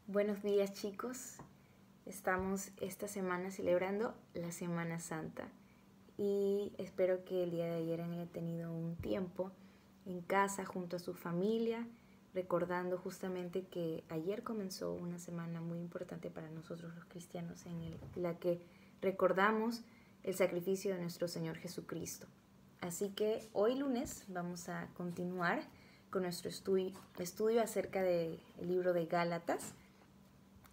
Buenos días, chicos. Estamos esta semana celebrando la Semana Santa y espero que el día de ayer hayan tenido un tiempo en casa junto a su familia, recordando justamente que ayer comenzó una semana muy importante para nosotros los cristianos en la que recordamos el sacrificio de nuestro Señor Jesucristo. Así que hoy lunes vamos a continuar con nuestro estudio acerca del libro de Gálatas.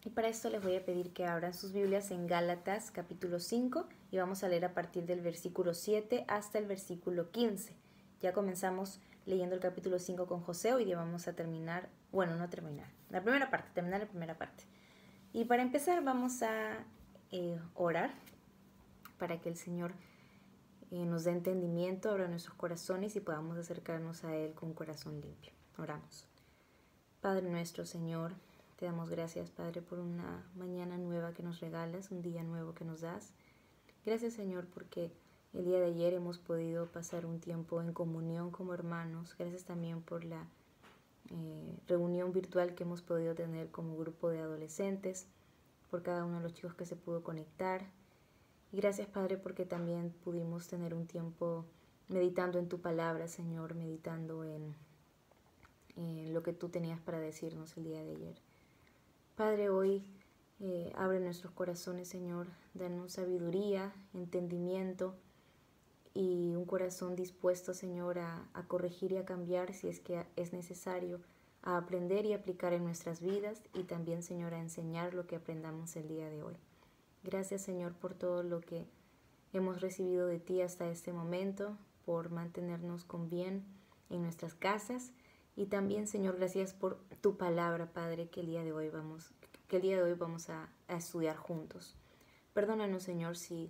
Y para esto les voy a pedir que abran sus Biblias en Gálatas capítulo 5 y vamos a leer a partir del versículo 7 hasta el versículo 15. Ya comenzamos leyendo el capítulo 5 con José, hoy día vamos a terminar, terminar la primera parte. Y para empezar vamos a orar para que el Señor nos dé entendimiento, abra nuestros corazones y podamos acercarnos a Él con un corazón limpio. Oramos. Padre nuestro, Señor, te damos gracias, Padre, por una mañana nueva que nos regalas, un día nuevo que nos das. Gracias, Señor, porque el día de ayer hemos podido pasar un tiempo en comunión como hermanos. Gracias también por la reunión virtual que hemos podido tener como grupo de adolescentes, por cada uno de los chicos que se pudo conectar. Y gracias, Padre, porque también pudimos tener un tiempo meditando en tu palabra, Señor, meditando en lo que tú tenías para decirnos el día de ayer. Padre, hoy abre nuestros corazones, Señor, danos sabiduría, entendimiento y un corazón dispuesto, Señor, a corregir y a cambiar si es que es necesario, a aprender y aplicar en nuestras vidas y también, Señor, a enseñar lo que aprendamos el día de hoy. Gracias, Señor, por todo lo que hemos recibido de ti hasta este momento, por mantenernos con bien en nuestras casas. Y también, Señor, gracias por tu palabra, Padre, que el día de hoy vamos a estudiar juntos. Perdónanos, Señor, si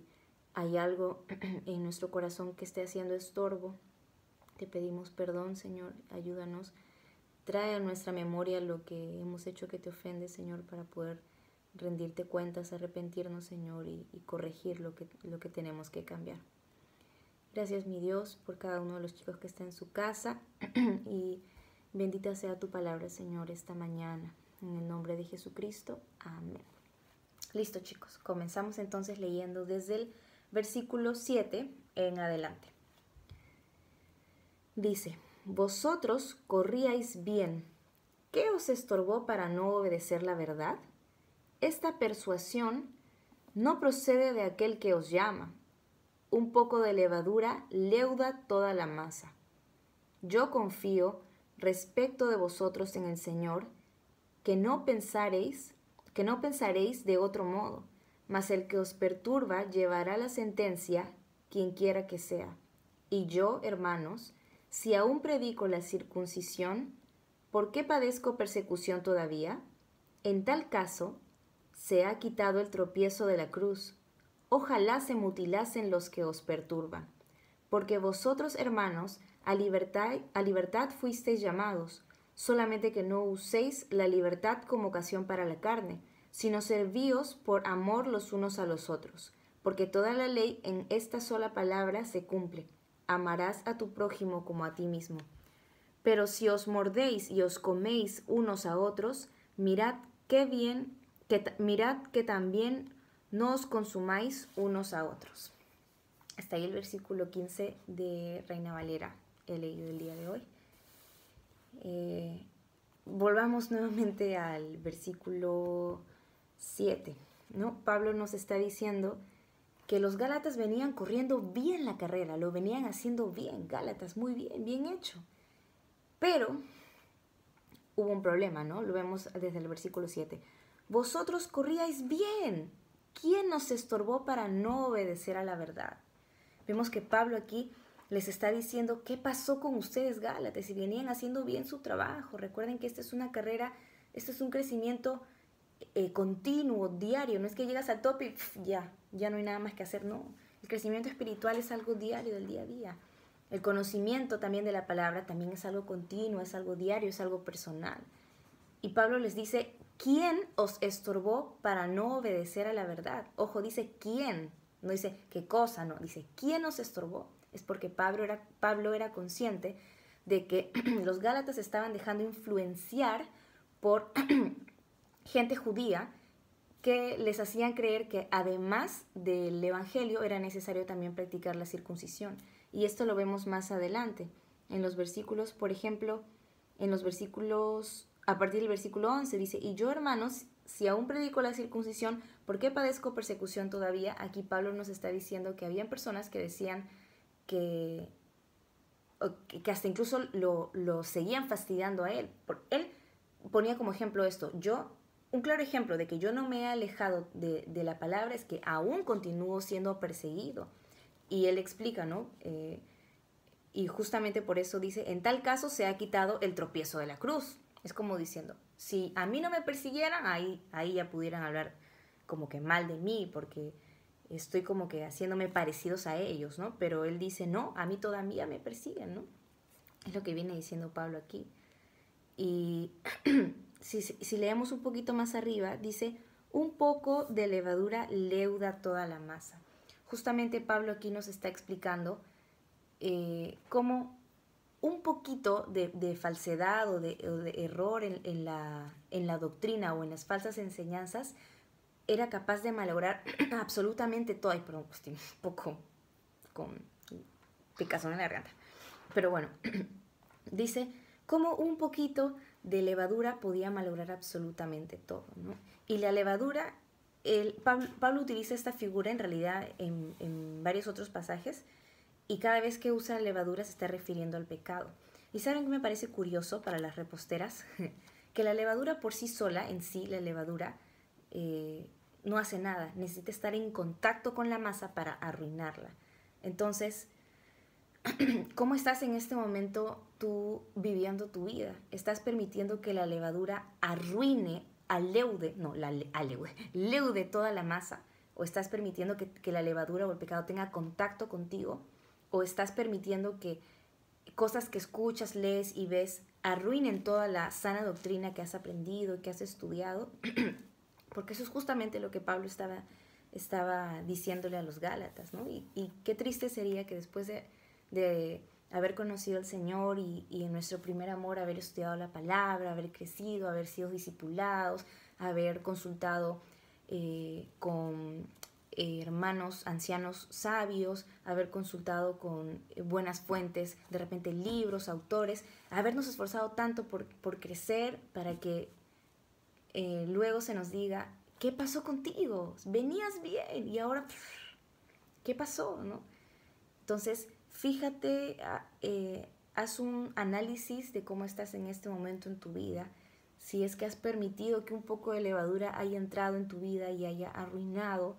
hay algo en nuestro corazón que esté haciendo estorbo. Te pedimos perdón, Señor, ayúdanos. Trae a nuestra memoria lo que hemos hecho que te ofende, Señor, para poder rendirte cuentas, arrepentirnos, Señor, y corregir lo que tenemos que cambiar. Gracias, mi Dios, por cada uno de los chicos que está en su casa y bendita sea tu palabra, Señor, esta mañana. En el nombre de Jesucristo. Amén. Listo, chicos. Comenzamos entonces leyendo desde el versículo 7 en adelante. Dice: Vosotros corríais bien. ¿Qué os estorbó para no obedecer la verdad? Esta persuasión no procede de aquel que os llama. Un poco de levadura leuda toda la masa. Yo confío respecto de vosotros en el Señor, que no pensaréis de otro modo, mas el que os perturba llevará la sentencia, quien quiera que sea. Y yo, hermanos, si aún predico la circuncisión, ¿por qué padezco persecución todavía? En tal caso, se ha quitado el tropiezo de la cruz. Ojalá se mutilasen los que os perturban. Porque vosotros, hermanos, a libertad fuisteis llamados, solamente que no uséis la libertad como ocasión para la carne, sino servíos por amor los unos a los otros. Porque toda la ley en esta sola palabra se cumple: amarás a tu prójimo como a ti mismo. Pero si os mordéis y os coméis unos a otros, mirad que también no os consumáis unos a otros. Hasta ahí el versículo 15 de Reina Valera he leído el día de hoy. Volvamos nuevamente al versículo 7, ¿no? Pablo nos está diciendo que los Gálatas venían corriendo bien la carrera, lo venían haciendo bien, Gálatas, muy bien, bien hecho. Pero hubo un problema, ¿no? Lo vemos desde el versículo 7. Vosotros corríais bien. ¿Quién nos estorbó para no obedecer a la verdad? Vemos que Pablo aquí les está diciendo qué pasó con ustedes, Gálatas, y venían haciendo bien su trabajo. Recuerden que esta es una carrera, este es un crecimiento continuo, diario. No es que llegas al tope y ya no hay nada más que hacer, no. El crecimiento espiritual es algo diario, del día a día. El conocimiento también de la palabra también es algo continuo, es algo diario, es algo personal. Y Pablo les dice, ¿quién os estorbó para no obedecer a la verdad? Ojo, dice ¿quién? No dice qué cosa, no. Dice ¿quién os estorbó? Es porque Pablo era consciente de que los Gálatas estaban dejando influenciar por gente judía que les hacían creer que además del evangelio era necesario también practicar la circuncisión. Y esto lo vemos más adelante, en los versículos, por ejemplo, en los versículos, a partir del versículo 11 dice, y yo, hermanos, si aún predico la circuncisión, ¿por qué padezco persecución todavía? Aquí Pablo nos está diciendo que habían personas que decían que hasta incluso lo seguían fastidiando a él. Él ponía como ejemplo esto, un claro ejemplo de que yo no me he alejado de la palabra es que aún continúo siendo perseguido. Y él explica, ¿no? Y justamente por eso dice, en tal caso se ha quitado el tropiezo de la cruz. Es como diciendo, si a mí no me persiguieran, ahí ya pudieran hablar como que mal de mí, porque estoy como que haciéndome parecidos a ellos, ¿no? Pero él dice, no, a mí todavía me persiguen, ¿no? Es lo que viene diciendo Pablo aquí. Y si leemos un poquito más arriba, dice, un poco de levadura leuda toda la masa. Justamente Pablo aquí nos está explicando cómo un poquito de falsedad o de error en la doctrina o en las falsas enseñanzas era capaz de malograr absolutamente todo. Ay, perdón, pues estoy un poco con picazón en la garganta. Pero bueno, dice, como un poquito de levadura podía malograr absolutamente todo, ¿no? Y la levadura, Pablo utiliza esta figura en realidad en varios otros pasajes, y cada vez que usa levadura se está refiriendo al pecado. ¿Y saben qué me parece curioso para las reposteras? Que la levadura por sí sola, en sí, la levadura, no hace nada. Necesita estar en contacto con la masa para arruinarla. Entonces, ¿cómo estás en este momento tú viviendo tu vida? ¿Estás permitiendo que la levadura arruine, leude toda la masa? ¿O estás permitiendo que la levadura o el pecado tenga contacto contigo? ¿O estás permitiendo que cosas que escuchas, lees y ves arruinen toda la sana doctrina que has aprendido, que has estudiado? Porque eso es justamente lo que Pablo estaba diciéndole a los Gálatas, ¿no? Y qué triste sería que después de haber conocido al Señor y en nuestro primer amor haber estudiado la palabra, haber crecido, haber sido discipulados, haber consultado con hermanos, ancianos sabios, haber consultado con buenas fuentes, de repente libros, autores, habernos esforzado tanto por crecer para que luego se nos diga, ¿qué pasó contigo? Venías bien y ahora, ¿qué pasó? ¿No? Entonces, fíjate, haz un análisis de cómo estás en este momento en tu vida, si es que has permitido que un poco de levadura haya entrado en tu vida y haya arruinado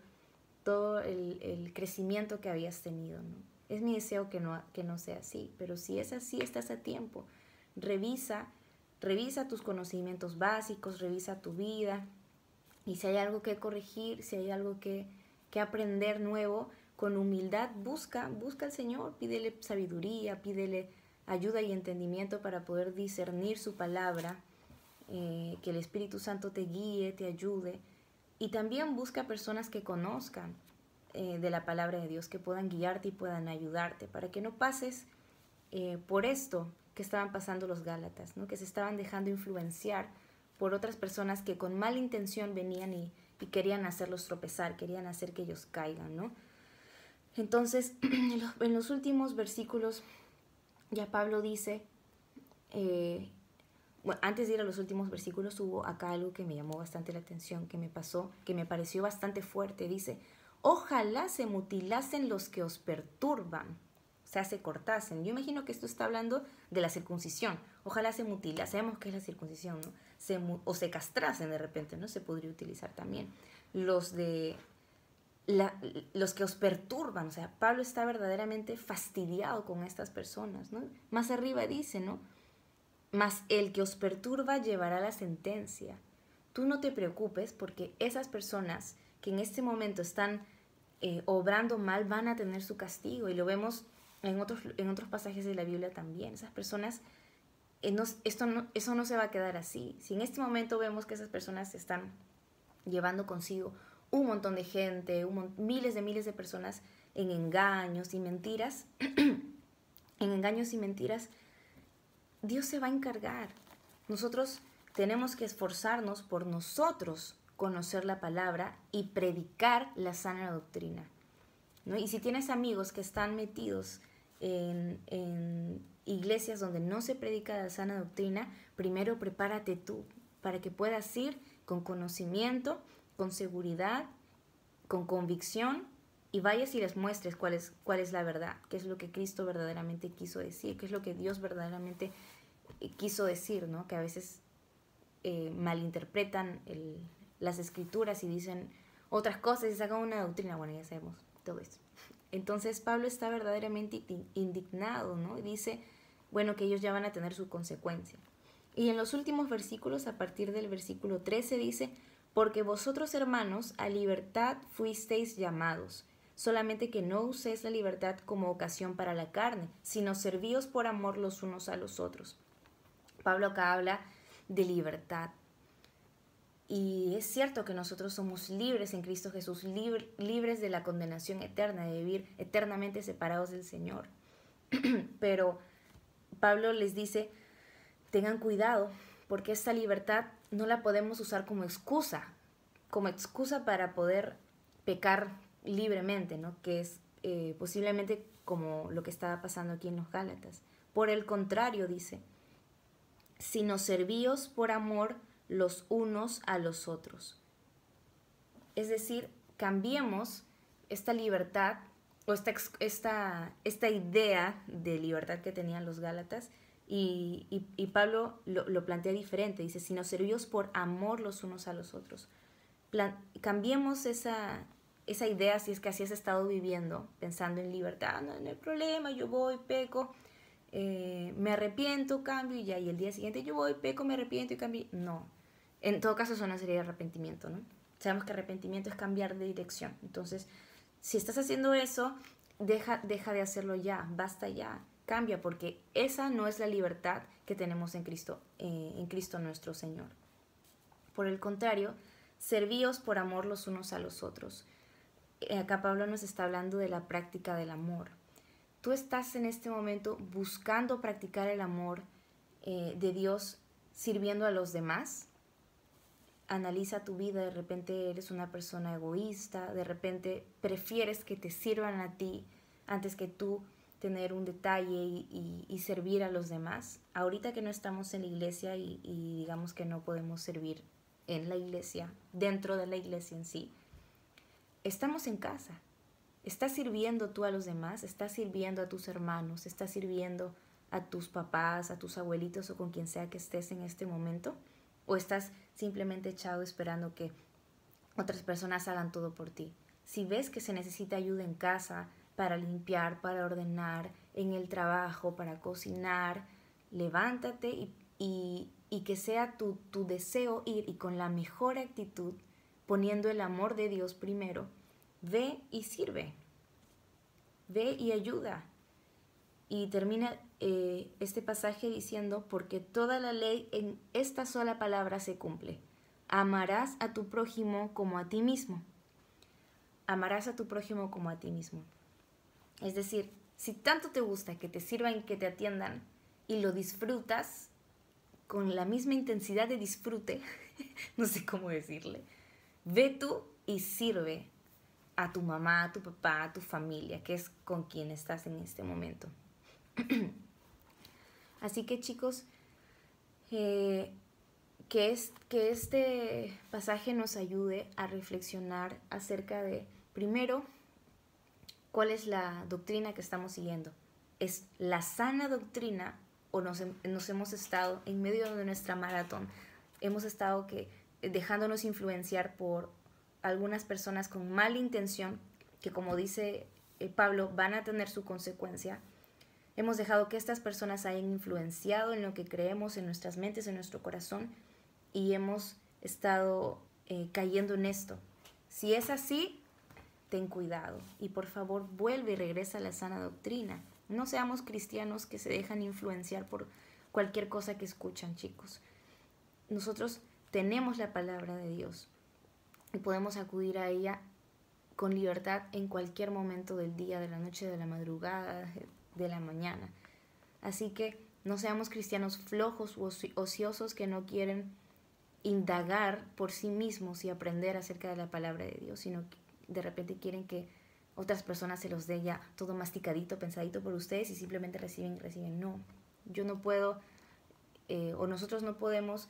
todo el crecimiento que habías tenido, ¿no? Es mi deseo que no sea así, pero si es así, estás a tiempo. Revisa tus conocimientos básicos, revisa tu vida, y si hay algo que corregir, si hay algo que aprender nuevo, con humildad busca al Señor, pídele sabiduría, pídele ayuda y entendimiento para poder discernir su palabra, que el Espíritu Santo te guíe, te ayude, y también busca personas que conozcan de la palabra de Dios, que puedan guiarte y puedan ayudarte, para que no pases por esto que estaban pasando los Gálatas, ¿no? Que se estaban dejando influenciar por otras personas que con mala intención venían y querían hacerlos tropezar, querían hacer que ellos caigan, ¿no? Entonces, en los últimos versículos, ya Pablo dice, bueno, antes de ir a los últimos versículos, hubo acá algo que me llamó bastante la atención, que me pareció bastante fuerte. Dice, ojalá se mutilasen los que os perturban, o sea, se cortasen. Yo imagino que esto está hablando de la circuncisión. Ojalá se mutilasen, sabemos qué es la circuncisión, ¿no? O se castrasen de repente, ¿no? Se podría utilizar también. Los que os perturban, o sea, Pablo está verdaderamente fastidiado con estas personas, ¿no? Más arriba dice, ¿no? Mas el que os perturba llevará la sentencia. Tú no te preocupes, porque esas personas que en este momento están obrando mal van a tener su castigo, y lo vemos en otros pasajes de la Biblia también. Esas personas, eso no se va a quedar así. Si en este momento vemos que esas personas están llevando consigo un montón de gente, miles de personas en engaños y mentiras, Dios se va a encargar. Nosotros tenemos que esforzarnos por nosotros conocer la palabra y predicar la sana doctrina, ¿no? Y si tienes amigos que están metidos en iglesias donde no se predica la sana doctrina, primero prepárate tú para que puedas ir con conocimiento, con seguridad, con convicción, y vayas y les muestres cuál es la verdad, qué es lo que Cristo verdaderamente quiso decir, qué es lo que Dios verdaderamente quiso decir, ¿no? Que a veces malinterpretan las escrituras y dicen otras cosas y sacan una doctrina. Bueno, ya sabemos todo eso. Entonces Pablo está verdaderamente indignado, ¿no? Y dice, bueno, que ellos ya van a tener su consecuencia. Y en los últimos versículos, a partir del versículo 13, dice, porque vosotros, hermanos, a libertad fuisteis llamados, solamente que no uséis la libertad como ocasión para la carne, sino servíos por amor los unos a los otros. Pablo acá habla de libertad. Y es cierto que nosotros somos libres en Cristo Jesús, libres de la condenación eterna, de vivir eternamente separados del Señor. Pero Pablo les dice, tengan cuidado, porque esta libertad no la podemos usar como excusa para poder pecar libremente, ¿no? Que es posiblemente como lo que estaba pasando aquí en los Gálatas. Por el contrario, dice, sino servíos por amor los unos a los otros. Es decir, cambiemos esta libertad o esta idea de libertad que tenían los Gálatas y Pablo lo plantea diferente. Dice, sino servíos por amor los unos a los otros. Cambiemos esa idea, si es que así has estado viviendo, pensando en libertad. No hay problema, yo voy, peco, me arrepiento, cambio y ya, y el día siguiente yo voy, peco, me arrepiento y cambio. No, en todo caso eso no sería arrepentimiento, ¿no? Sabemos que arrepentimiento es cambiar de dirección. Entonces, si estás haciendo eso, deja de hacerlo ya, basta ya, cambia, porque esa no es la libertad que tenemos en Cristo nuestro Señor. Por el contrario, servíos por amor los unos a los otros. Acá Pablo nos está hablando de la práctica del amor. Tú estás en este momento buscando practicar el amor de Dios sirviendo a los demás. Analiza tu vida, de repente eres una persona egoísta, de repente prefieres que te sirvan a ti antes que tú tener un detalle y servir a los demás. Ahorita que no estamos en la iglesia y digamos que no podemos servir en la iglesia, dentro de la iglesia en sí, estamos en casa. ¿Estás sirviendo tú a los demás? ¿Estás sirviendo a tus hermanos? ¿Estás sirviendo a tus papás, a tus abuelitos o con quien sea que estés en este momento? ¿O estás simplemente echado esperando que otras personas hagan todo por ti? Si ves que se necesita ayuda en casa para limpiar, para ordenar, en el trabajo, para cocinar, levántate y que sea tu deseo ir y con la mejor actitud, poniendo el amor de Dios primero, ve y sirve, ve y ayuda. Y termina este pasaje diciendo, porque toda la ley en esta sola palabra se cumple. Amarás a tu prójimo como a ti mismo. Amarás a tu prójimo como a ti mismo. Es decir, si tanto te gusta que te sirvan y que te atiendan y lo disfrutas con la misma intensidad de disfrute, no sé cómo decirle, ve tú y sirve a tu mamá, a tu papá, a tu familia, que es con quien estás en este momento. Así que chicos, que este pasaje nos ayude a reflexionar acerca de, primero, cuál es la doctrina que estamos siguiendo. ¿Es la sana doctrina o nos hemos estado en medio de nuestra maratón? Hemos estado dejándonos influenciar por algunas personas con mala intención, que como dice Pablo, van a tener su consecuencia. Hemos dejado que estas personas hayan influenciado en lo que creemos, en nuestras mentes, en nuestro corazón, y hemos estado cayendo en esto. Si es así, ten cuidado y por favor vuelve y regresa a la sana doctrina. No seamos cristianos que se dejan influenciar por cualquier cosa que escuchan, chicos. Nosotros tenemos la palabra de Dios y podemos acudir a ella con libertad en cualquier momento del día, de la noche, de la madrugada, de la mañana. Así que no seamos cristianos flojos u ociosos que no quieren indagar por sí mismos y aprender acerca de la palabra de Dios, sino que de repente quieren que otras personas se los dé ya todo masticadito, pensadito por ustedes y simplemente reciben. No, yo no puedo, o nosotros no podemos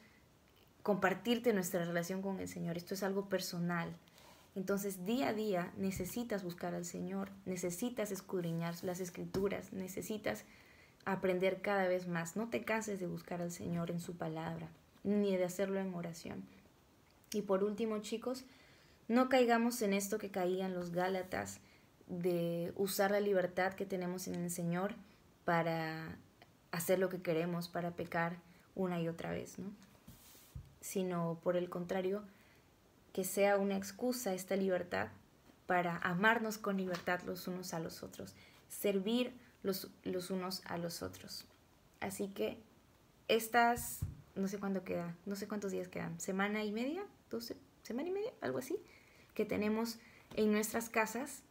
compartirte nuestra relación con el Señor. Esto es algo personal. Entonces, día a día necesitas buscar al Señor, necesitas escudriñar las Escrituras, necesitas aprender cada vez más. No te canses de buscar al Señor en su palabra, ni de hacerlo en oración. Y por último, chicos, no caigamos en esto que caían los Gálatas, de usar la libertad que tenemos en el Señor para hacer lo que queremos, para pecar una y otra vez, ¿no? Sino por el contrario, que sea una excusa esta libertad para amarnos con libertad los unos a los otros, servir los unos a los otros. Así que estas, no sé cuándo queda, no sé cuántos días quedan, semana y media, semana y media, algo así, que tenemos en nuestras casas,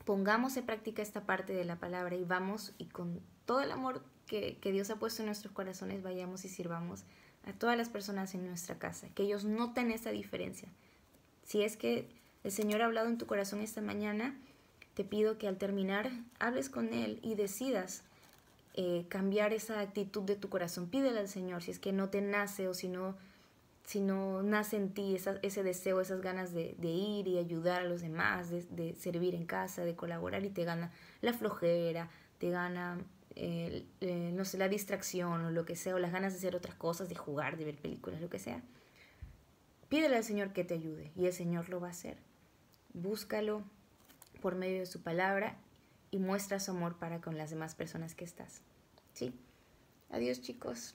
pongamos en práctica esta parte de la palabra y vamos, y con todo el amor que Dios ha puesto en nuestros corazones, vayamos y sirvamos a todas las personas en nuestra casa, que ellos noten esa diferencia. Si es que el Señor ha hablado en tu corazón esta mañana, te pido que al terminar hables con Él y decidas cambiar esa actitud de tu corazón. Pídele al Señor si es que no te nace, o si no nace en ti ese deseo, esas ganas de ir y ayudar a los demás, de servir en casa, de colaborar, y te gana la flojera, te gana no sé, la distracción o lo que sea, o las ganas de hacer otras cosas, de jugar, de ver películas, lo que sea. Pídele al Señor que te ayude y el Señor lo va a hacer. Búscalo por medio de su palabra y muestra su amor para con las demás personas que estás. ¿Sí? Adiós, chicos.